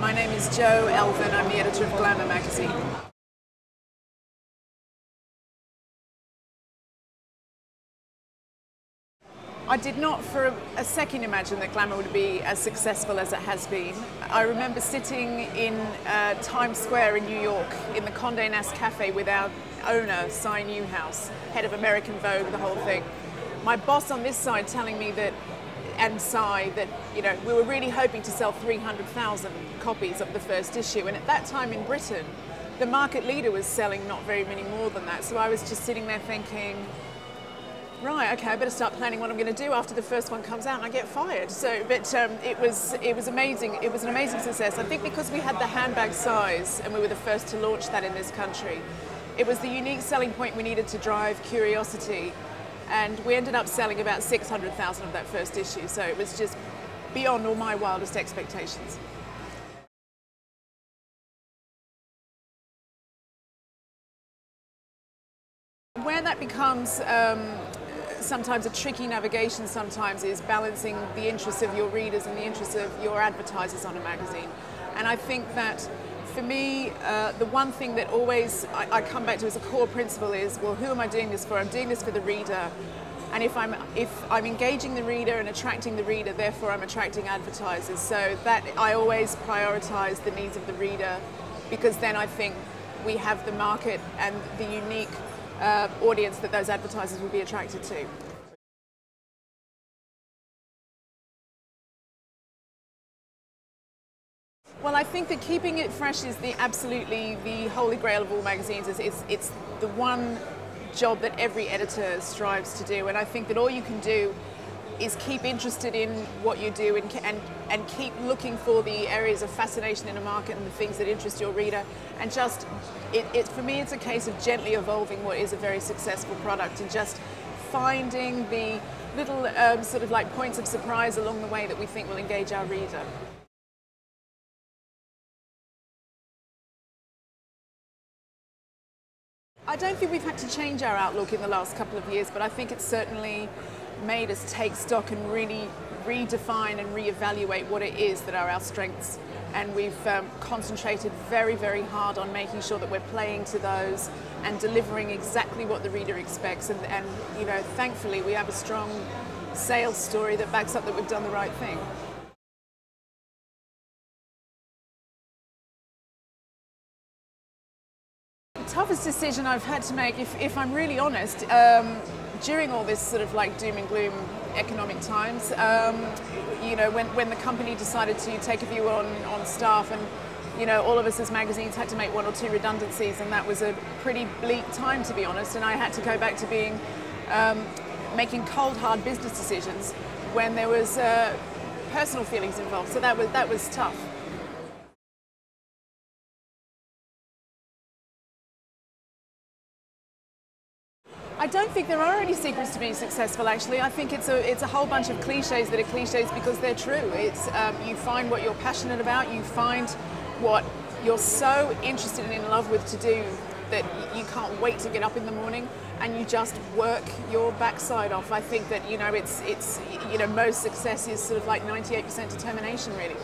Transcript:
My name is Jo Elvin. I'm the editor of Glamour magazine. I did not for a second imagine that Glamour would be as successful as it has been. I remember sitting in Times Square in New York in the Condé Nast Cafe with our owner, Cy Newhouse, head of American Vogue, the whole thing. My boss on this side telling me that, and Cy, that we were really hoping to sell 300,000 copies of the first issue. And at that time in Britain, the market leader was selling not very many more than that. So I was just sitting there thinking, right, okay, I better start planning what I'm going to do after the first one comes out and I get fired. So, but it was amazing. It was an amazing success. I think because we had the handbag size and we were the first to launch that in this country, it was the unique selling point we needed to drive curiosity. And we ended up selling about 600,000 of that first issue. So it was just beyond all my wildest expectations. Where that becomes sometimes a tricky navigation sometimes is balancing the interests of your readers and the interests of your advertisers on a magazine. And I think that for me, the one thing that always I come back to as a core principle is, well, who am I doing this for? I'm doing this for the reader. And if I'm engaging the reader and attracting the reader, therefore I'm attracting advertisers. So that I always prioritize the needs of the reader, because then I think we have the market and the unique audience that those advertisers will be attracted to. Well, I think that keeping it fresh is absolutely the holy grail of all magazines. It's the one job that every editor strives to do, and I think that all you can do is keep interested in what you do and keep looking for the areas of fascination in a market and the things that interest your reader, and just for me it's a case of gently evolving what is a very successful product and just finding the little sort of like points of surprise along the way that we think will engage our reader. I don't think we've had to change our outlook in the last couple of years, but I think it's certainly made us take stock and really redefine and reevaluate what it is that are our strengths. And we've concentrated very, very hard on making sure that we're playing to those and delivering exactly what the reader expects. And thankfully we have a strong sales story that backs up that we've done the right thing. Toughest decision I've had to make, if I'm really honest, during all this sort of like doom and gloom economic times, when the company decided to take a view on staff, and all of us as magazines had to make 1 or 2 redundancies, and that was a pretty bleak time, to be honest, and I had to go back to being making cold hard business decisions when there was personal feelings involved, so that was tough. I don't think there are any secrets to being successful, actually. I think it's a whole bunch of cliches that are cliches because they're true. It's you find what you're passionate about, you find what you're so interested and in love with to do that you can't wait to get up in the morning, and you just work your backside off. I think that it's most success is sort of like 98% determination, really.